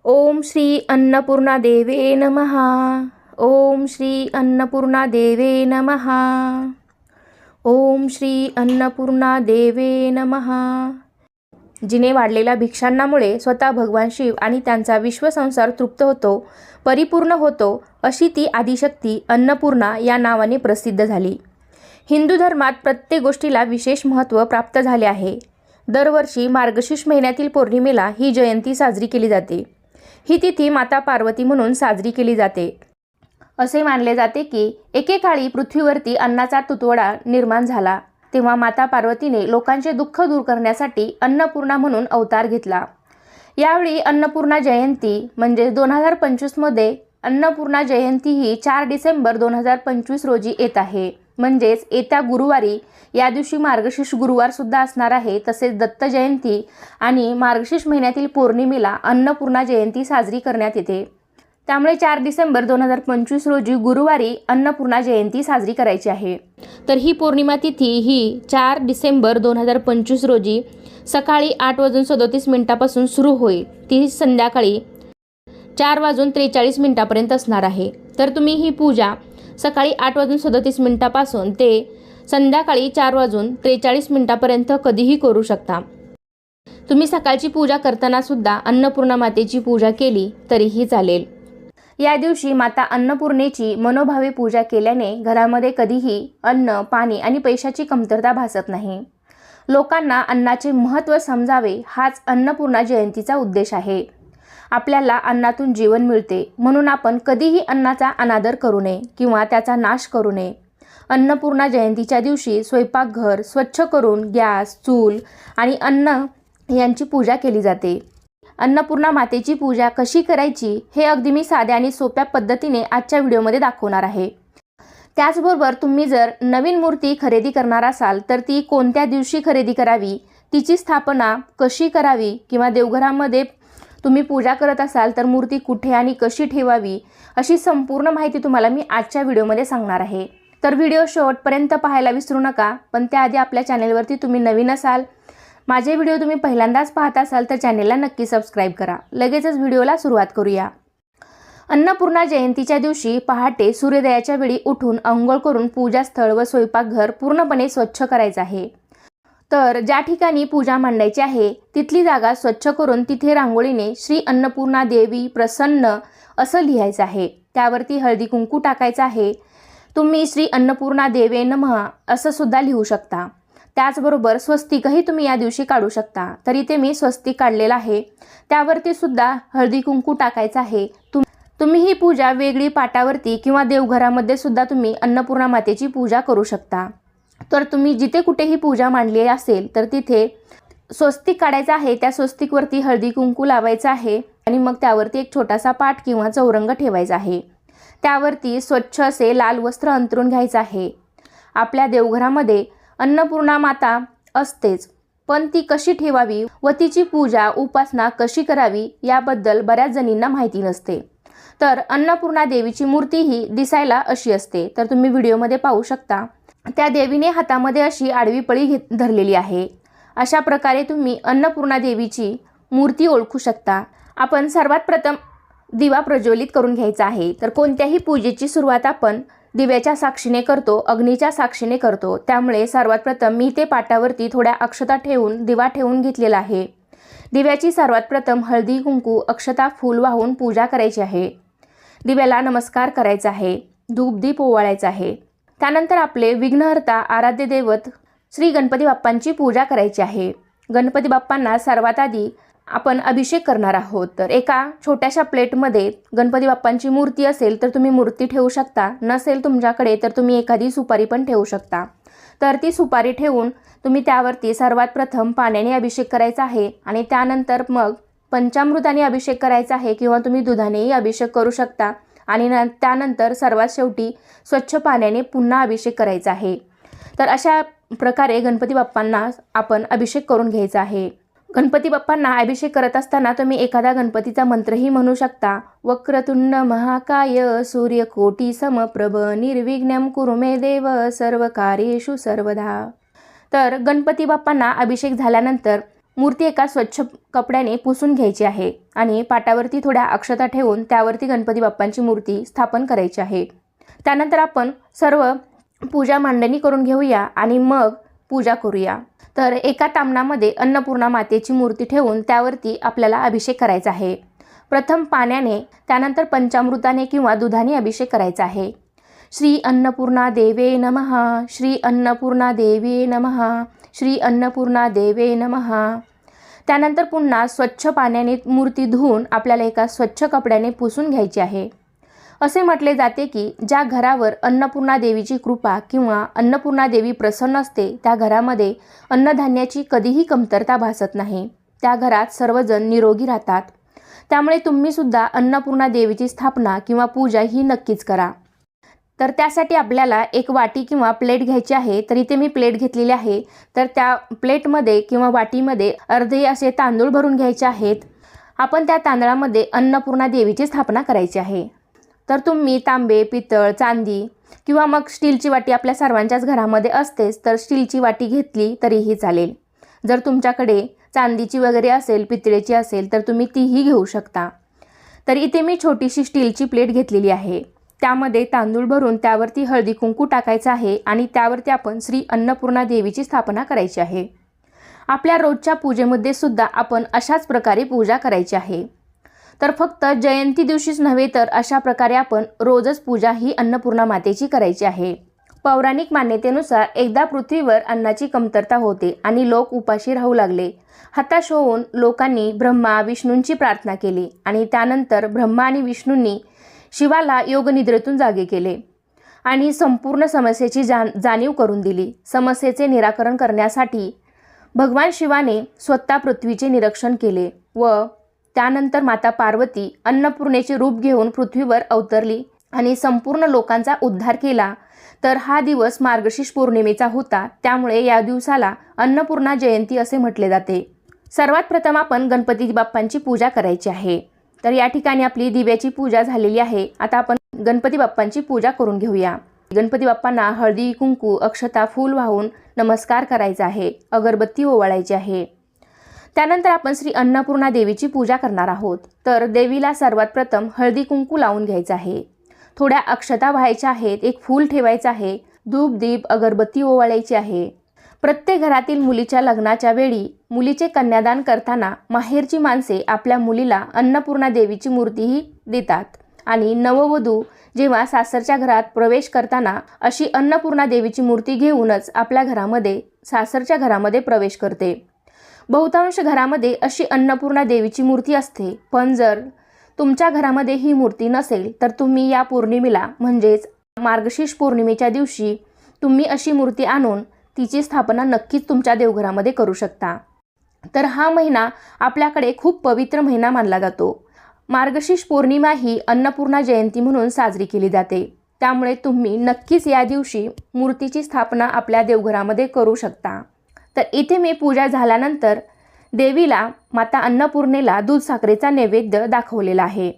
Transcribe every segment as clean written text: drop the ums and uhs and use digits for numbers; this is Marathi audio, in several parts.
ओम श्री अन्नपूर्णा देवे नमः. ओम श्री अन्नपूर्णा देवे नमः. ओम श्री अन्नपूर्णा देवे नमः. जिने वाढलेल्या भिक्षांनामुळे स्वतः भगवान शिव आणि त्यांचा विश्वसंसार तृप्त होतो, परिपूर्ण होतो, अशी ती आदिशक्ती अन्नपूर्णा या नावाने प्रसिद्ध झाली. हिंदू धर्मात प्रत्येक गोष्टीला विशेष महत्त्व प्राप्त झाले आहे. दरवर्षी मार्गशीर्ष महिन्यातील पौर्णिमेला ही जयंती साजरी केली जाते. ही तिथी माता पार्वती म्हणून साजरी केली जाते. असे मानले जाते की एकेकाळी पृथ्वीवरती अन्नाचा तुटवडा निर्माण झाला, तेव्हा माता पार्वतीने लोकांचे दुःख दूर करण्यासाठी अन्नपूर्णा म्हणून अवतार घेतला. यावेळी अन्नपूर्णा जयंती म्हणजे 2025 मध्ये अन्नपूर्णा जयंती ही 4 डिसेंबर 2025 रोजी येत आहे. म्हणजेच येत्या गुरुवारी, या दिवशी मार्गशीर्ष गुरुवार सुद्धा असणार आहे. तसेच दत्त जयंती आणि मार्गशीर्ष महिन्यातील पौर्णिमेला अन्नपूर्णा जयंती साजरी करण्यात येते. त्यामुळे 4 डिसेंबर 2025 रोजी गुरुवारी अन्नपूर्णा जयंती साजरी करायची आहे. तर ही पौर्णिमा तिथी ही 4 डिसेंबर 2025 रोजी सकाळी 8:37 सुरू होईल. ती संध्याकाळी 4:43 असणार आहे. तर तुम्ही ही पूजा सकाळी 8:37 ते संध्याकाळी 4:43 कधीही करू शकता. तुम्ही सकाळची पूजा करताना सुद्धा अन्नपूर्णा मातेची पूजा केली तरीही चालेल. या दिवशी माता अन्नपूर्णेची मनोभावे पूजा केल्याने घरामध्ये कधीही अन्न, पाणी आणि पैशाची कमतरता भासत नाही. लोकांना अन्नाचे महत्त्व समजावे, हाच अन्नपूर्णा जयंतीचा उद्देश आहे. आपल्याला अन्नातून जीवन मिळते, म्हणून आपण कधीही अन्नाचा अनादर करू नये किंवा त्याचा नाश करू नये. अन्नपूर्णा जयंतीच्या दिवशी स्वयंपाकघर स्वच्छ करून गॅस, चूल आणि अन्न यांची पूजा केली जाते. अन्नपूर्णा मातेची पूजा कशी करायची हे अगदी मी साध्या आणि सोप्या पद्धतीने आजच्या व्हिडिओमध्ये दाखवणार आहे. त्याचबरोबर तुम्ही जर नवीन मूर्ती खरेदी करणार असाल तर ती कोणत्या दिवशी खरेदी करावी, तिची स्थापना कशी करावी किंवा देवघरामध्ये तुम्ही पूजा करत असाल तर मूर्ती कुठे आणि कशी ठेवावी, अशी संपूर्ण माहिती तुम्हाला मी आजच्या व्हिडिओमध्ये सांगणार आहे. तर व्हिडिओ शेवटपर्यंत पाहायला विसरू नका. पण त्याआधी आपल्या चॅनेलवरती तुम्ही नवीन असाल, माझे व्हिडिओ तुम्ही पहिल्यांदाच पाहत असाल तर चॅनेलला नक्की सबस्क्राईब करा. लगेचच व्हिडिओला सुरुवात करूया. अन्नपूर्णा जयंतीच्या दिवशी पहाटे सूर्योदयाच्या वेळी उठून अंघोळ करून पूजास्थळ व स्वयंपाकघर पूर्णपणे स्वच्छ करायचं आहे. तर ज्या ठिकाणी पूजा मांडायची आहे तिथली जागा स्वच्छ करून तिथे रांगोळीने श्री अन्नपूर्णा देवी प्रसन्न असं लिहायचं आहे. त्यावरती हळदी कुंकू टाकायचं आहे. तुम्ही श्री अन्नपूर्णा देवे नमः असं सुद्धा लिहू शकता. त्याचबरोबर स्वस्तिकही तुम्ही या दिवशी काढू शकता. तर इथे मी स्वस्तिक काढलेला आहे. त्यावरती सुद्धा हळदी कुंकू टाकायचं आहे. तुम्ही ही पूजा वेगळी पाटावरती किंवा देवघरामध्ये सुद्धा तुम्ही अन्नपूर्णा मातेची पूजा करू शकता. तर तुम्ही जिथे कुठेही पूजा मांडली असेल तर तिथे स्वस्तिक काढायचं आहे. त्या स्वस्तिकवरती हळदी कुंकू लावायचं आहे आणि मग त्यावरती एक छोटासा पाट किंवा चौरंग ठेवायचा आहे. त्यावरती स्वच्छ असे लाल वस्त्र अंथरून घ्यायचं आहे. आपल्या देवघरामध्ये अन्नपूर्णा माता असतेच, पण ती कशी ठेवावी व तिची पूजा उपासना कशी करावी याबद्दल बऱ्याच जणींना माहिती नसते. तर अन्नपूर्णा देवीची मूर्ती ही दिसायला अशी असते. तर तुम्ही व्हिडिओमध्ये पाहू शकता. त्या देवीने हातामध्ये अशी आडवी पळी धरलेली आहे. अशा प्रकारे तुम्ही अन्नपूर्णा देवीची मूर्ती ओळखू शकता. आपण सर्वात प्रथम दिवा प्रज्वलित करून घ्यायचा आहे. तर कोणत्याही पूजेची सुरुवात आपण दिव्याच्या साक्षीने करतो, अग्नीच्या साक्षीने करतो. त्यामुळे सर्वात प्रथम मी ते पाटावरती थोड्या अक्षता ठेवून दिवा ठेवून घेतलेला आहे. दिव्याची सर्वात प्रथम हळदी कुंकू, अक्षता, फूल वाहून पूजा करायची आहे. दिव्याला नमस्कार करायचा आहे. धूप दीप ओवाळायचा आहे. त्यानंतर आपले विघ्नहर्ता आराध्य दैवत श्री गणपती बाप्पांची पूजा करायची आहे. गणपती बाप्पांना सर्वात आधी आपण अभिषेक करणार आहोत. तर एका छोट्याशा प्लेटमध्ये गणपती बाप्पांची मूर्ती असेल तर तुम्ही मूर्ती ठेवू शकता. नसेल तुमच्याकडे तर तुम्ही एखादी सुपारी पण ठेवू शकता. तर ती सुपारी ठेवून तुम्ही त्यावरती सर्वात प्रथम पाण्याने अभिषेक करायचा आहे आणि त्यानंतर मग पंचामृताने अभिषेक करायचा आहे किंवा तुम्ही दुधानेही अभिषेक करू शकता. आणि त्यानंतर सर्वात शेवटी स्वच्छ पाण्याने पुन्हा अभिषेक करायचा आहे. तर अशा प्रकारे गणपती बाप्पांना आपण अभिषेक करून घ्यायचा आहे. गणपती बाप्पांना अभिषेक करत असताना तुम्ही एखादा गणपतीचा मंत्रही म्हणू शकता. वक्रतुंड महाकाय सूर्यकोटी समप्रभ निर्विघ्नं कुरु मे देव सर्व कार्येषु सर्वदा. तर गणपती बाप्पांना अभिषेक झाल्यानंतर मूर्ती एका स्वच्छ कपड्याने पुसून घ्यायची आहे आणि पाटावरती थोड्या अक्षता ठेवून त्यावरती गणपती बाप्पांची मूर्ती स्थापन करायची आहे. त्यानंतर आपण सर्व पूजा मांडणी करून घेऊया आणि मग पूजा करूया. तर एका तामणामध्ये अन्नपूर्णा मातेची मूर्ती ठेवून त्यावरती आपल्याला अभिषेक करायचा आहे. प्रथम पाण्याने, त्यानंतर पंचामृताने किंवा दुधाने अभिषेक करायचा आहे. श्री अन्नपूर्णा देवे नमः, श्री अन्नपूर्णा देवे नमः, श्री अन्नपूर्णा देवे नमः. त्यानंतर पुन्हा स्वच्छ पाण्याने मूर्ती धुवून आपल्याला एका स्वच्छ कपड्याने पुसून घ्यायची आहे. असे म्हटले जाते की ज्या घरावर अन्नपूर्णा देवीची कृपा किंवा अन्नपूर्णा देवी प्रसन्न असते त्या घरामध्ये अन्नधान्याची कधीही कमतरता भासत नाही. त्या घरात सर्वजण निरोगी राहतात. त्यामुळे तुम्ही सुद्धा अन्नपूर्णा देवीची स्थापना किंवा पूजा ही नक्कीच करा. तर त्यासाठी आपल्याला एक वाटी किंवा प्लेट घ्यायची आहे. तर इथे मी प्लेट घेतलेली आहे. तर त्या प्लेटमध्ये किंवा वाटीमध्ये अर्धे असे तांदूळ भरून घ्यायचे आहेत. आपण त्या तांदळामध्ये अन्नपूर्णा देवीची स्थापना करायची आहे. तर तुम्ही तांबे, पितळ, चांदी किंवा मग स्टीलची वाटी आपल्या सर्वांच्याच घरामध्ये असतेच, तर स्टीलची वाटी घेतली तरीही चालेल. जर तुमच्याकडे चांदीची वगैरे असेल, पितळेची असेल तर तुम्ही तीही घेऊ शकता. तर इथे मी छोटीशी स्टीलची प्लेट घेतलेली आहे. त्यामध्ये तांदूळ भरून त्यावरती हळदी कुंकू टाकायचं आहे आणि त्यावरती आपण श्री अन्नपूर्णा देवीची स्थापना करायची आहे. आपल्या रोजच्या पूजेमध्ये सुद्धा आपण अशाच प्रकारे पूजा करायची आहे. तर फक्त जयंती दिवशीच नव्हे तर अशा प्रकारे आपण रोजच पूजा ही अन्नपूर्णा मातेची करायची आहे. पौराणिक मान्यतेनुसार एकदा पृथ्वीवर अन्नाची कमतरता होते आणि लोक उपाशी राहू लागले. हताश होऊन लोकांनी ब्रह्मा विष्णूंची प्रार्थना केली आणि त्यानंतर ब्रह्मा आणि विष्णूंनी शिवाला योगनिद्रेतून जागे केले आणि संपूर्ण समस्येची जाणीव करून दिली. समस्येचे निराकरण करण्यासाठी भगवान शिवाने स्वतः पृथ्वीचे निरीक्षण केले व त्यानंतर माता पार्वती अन्नपूर्णेचे रूप घेऊन पृथ्वीवर अवतरली आणि संपूर्ण लोकांचा उद्धार केला. तर हा दिवस मार्गशीर्ष पौर्णिमेचा होता. त्यामुळे या दिवसाला अन्नपूर्णा जयंती असे म्हटले जाते. सर्वात प्रथम आपण गणपती बाप्पांची पूजा करायची आहे. तर या ठिकाणी आपली दिव्याची पूजा झालेली आहे. आता आपण गणपती बाप्पांची पूजा करून घेऊया. गणपती बाप्पांना हळदी कुंकू अक्षता फूल वाहून नमस्कार करायचा आहे. अगरबत्ती ओवाळायची आहे. त्यानंतर आपण श्री अन्नपूर्णा देवीची पूजा करणार आहोत. तर देवीला सर्वात प्रथम हळदी कुंकू लावून घ्यायचं आहे. थोड्या अक्षता व्हायच्या आहेत. एक फूल ठेवायचं आहे. धूप दीप अगरबत्ती ओवाळायची आहे. प्रत्येक घरातील मुलीच्या लग्नाच्या वेळी मुलीचे कन्यादान करताना माहेरची माणसे आपल्या मुलीला अन्नपूर्णा देवीची मूर्तीही देतात आणि नववधू जेव्हा सासरच्या घरात प्रवेश करताना अशी अन्नपूर्णा देवीची मूर्ती घेऊनच आपल्या घरामध्ये सासरच्या घरामध्ये प्रवेश करते. बहुतांश घरामध्ये अशी अन्नपूर्णा देवीची मूर्ती असते. पण जर तुमच्या घरामध्ये ही मूर्ती नसेल तर तुम्ही या पौर्णिमेला म्हणजेच मार्गशीर्ष पौर्णिमेच्या दिवशी तुम्ही अशी मूर्ती आणून तिची स्थापना नक्कीच तुमच्या देवघरामध्ये करू शकता. तर हा महिना आपल्याकडे खूप पवित्र महिना मानला जातो. मार्गशीर्ष पौर्णिमा ही अन्नपूर्णा जयंती म्हणून साजरी केली जाते. त्यामुळे तुम्ही नक्कीच या दिवशी मूर्तीची स्थापना आपल्या देवघरामध्ये करू शकता. तर इथे मी पूजा झाल्यानंतर देवीला माता अन्नपूर्णेला दूध साखरेचा नैवेद्य दाखवलेला आहे.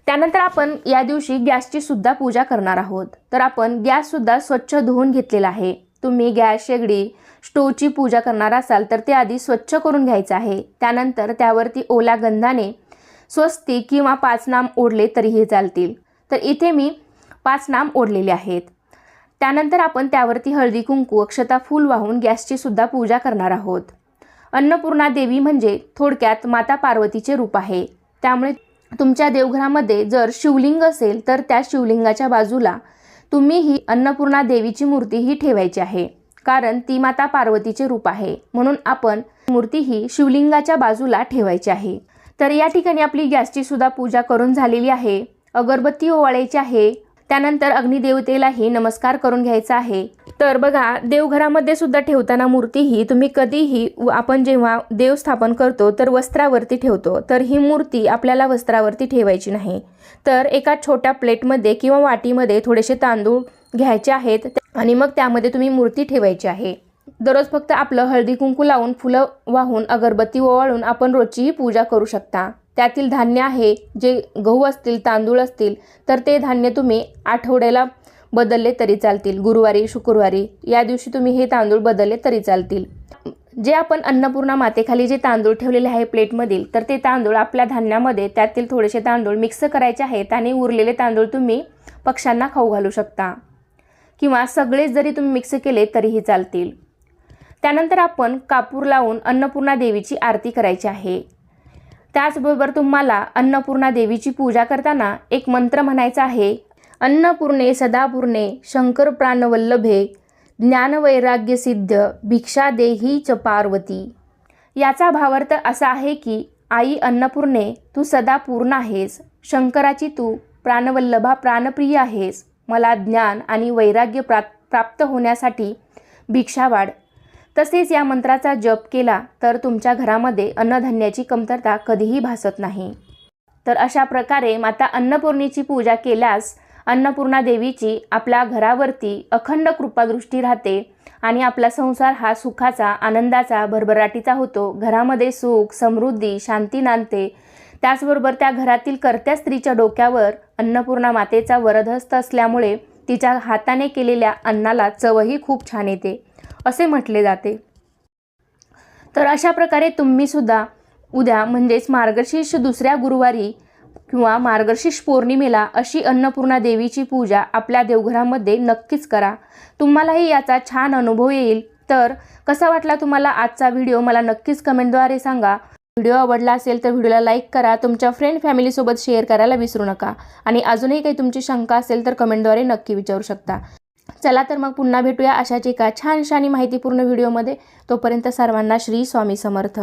त्यानंतर आपण या दिवशी गॅसची सुद्धा पूजा करणार आहोत. तर आपण गॅस सुद्धा स्वच्छ धुवून घेतलेला आहे. तुम्ही गॅस, शेगडी, स्टोवची पूजा करणार असाल तर ते आधी स्वच्छ करून घ्यायचं आहे. त्यानंतर त्यावरती ओल्या गंधाने स्वस्तिक किंवा 5 नाम ओढले तरीही चालतील. तर इथे मी 5 नाम ओढलेले आहेत. त्यानंतर आपण त्यावरती हळदी कुंकू अक्षता फूल वाहून गॅसची सुद्धा पूजा करणार आहोत. अन्नपूर्णा देवी म्हणजे थोडक्यात माता पार्वतीचे रूप आहे. त्यामुळे तुमच्या देवघरामध्ये जर शिवलिंग असेल तर त्या शिवलिंगाच्या बाजूला तुम्ही ही अन्नपूर्णा देवीची मूर्ती ही ठेवायची आहे. कारण ती माता पार्वतीचे रूप आहे. म्हणून आपण मूर्ती ही शिवलिंगाच्या बाजूला ठेवायची आहे. तर या ठिकाणी आपली गॅसची सुद्धा पूजा करून झालेली आहे. अगरबत्ती ओवाळायची आहे. त्यानंतर अग्निदेवतेलाही नमस्कार करून घ्यायचा आहे. तर बघा, देवघरामध्ये सुद्धा ठेवताना मूर्ती ही तुम्ही कधीही आपण जेव्हा देव स्थापन करतो तर वस्त्रावरती ठेवतो. तर ही मूर्ती आपल्याला वस्त्रावरती ठेवायची नाही. तर एका छोट्या प्लेटमध्ये किंवा वाटीमध्ये थोडेसे तांदूळ घ्यायचे आहेत आणि मग त्यामध्ये तुम्ही मूर्ती ठेवायची आहे. दररोज फक्त आपलं हळदी कुंकू लावून फुलं वाहून अगरबत्ती ओवाळून आपण रोजचीही पूजा करू शकता. त्यातील धान्य आहे, जे गहू असतील, तांदूळ असतील तर ते धान्य तुम्ही आठवड्याला बदलले तरी चालतील. गुरुवारी, शुक्रवारी या दिवशी तुम्ही हे तांदूळ बदलले तरी चालतील. जे आपण अन्नपूर्णा मातेखाली जे तांदूळ ठेवलेले आहे प्लेटमधील, तर ते तांदूळ आपल्या धान्यामध्ये त्यातील थोडेसे तांदूळ मिक्स करायचे आहेत आणि उरलेले तांदूळ तुम्ही पक्ष्यांना खाऊ घालू शकता किंवा सगळेच जरी तुम्ही मिक्स केले तरीही चालतील. त्यानंतर आपण कापूर लावून अन्नपूर्णा देवीची आरती करायची आहे. त्याचबरोबर तुम्हाला अन्नपूर्णा देवीची पूजा करताना एक मंत्र म्हणायचा आहे. अन्नपूर्णे सदापूर्णे शंकर प्राणवल्लभे ज्ञानवैराग्य सिद्ध भिक्षा देही च पार्वती. याचा भावार्थ असा आहे की आई अन्नपूर्णे, तू सदा पूर्ण आहेस. शंकराची तू प्राणवल्लभा प्राणप्रिय आहेस. मला ज्ञान आणि वैराग्य प्राप्त होण्यासाठी भिक्षा वाढ. तसेच या मंत्राचा जप केला तर तुमच्या घरामध्ये अन्नधान्याची कमतरता कधीही भासत नाही. तर अशा प्रकारे माता अन्नपूर्णेची पूजा केल्यास अन्नपूर्णा देवीची आपल्या घरावरती अखंड कृपादृष्टी राहते आणि आपला संसार हा सुखाचा, आनंदाचा, भरभराटीचा होतो. घरामध्ये सुख, समृद्धी, शांती नांदते. त्याचबरोबर त्या घरातील कर्त्या स्त्रीच्या डोक्यावर अन्नपूर्णा मातेचा वरदहस्त असल्यामुळे तिच्या हाताने केलेल्या अन्नाला चवही खूप छान येते असे म्हटले जाते. तर अशा प्रकारे तुम्ही सुद्धा उद्या म्हणजेच मार्गशीर्ष दुसऱ्या गुरुवारी किंवा मार्गशीर्ष पौर्णिमेला अशी अन्नपूर्णा देवीची पूजा आपल्या देवघरामध्ये नक्कीच करा. तुम्हालाही याचा छान अनुभव येईल. तर कसा वाटला तुम्हाला आजचा व्हिडिओ मला नक्कीच कमेंटद्वारे सांगा. व्हिडिओ आवडला असेल तर व्हिडिओला लाईक करा. तुमच्या फ्रेंड फॅमिलीसोबत शेअर करायला विसरू नका. आणि अजूनही काही तुमची शंका असेल तर कमेंटद्वारे नक्की विचारू शकता. चला तर मग पुन्हा भेटूया अशाच एका छानशा आणि माहितीपूर्ण व्हिडिओमध्ये. तोपर्यंत सर्वांना श्री स्वामी समर्थ.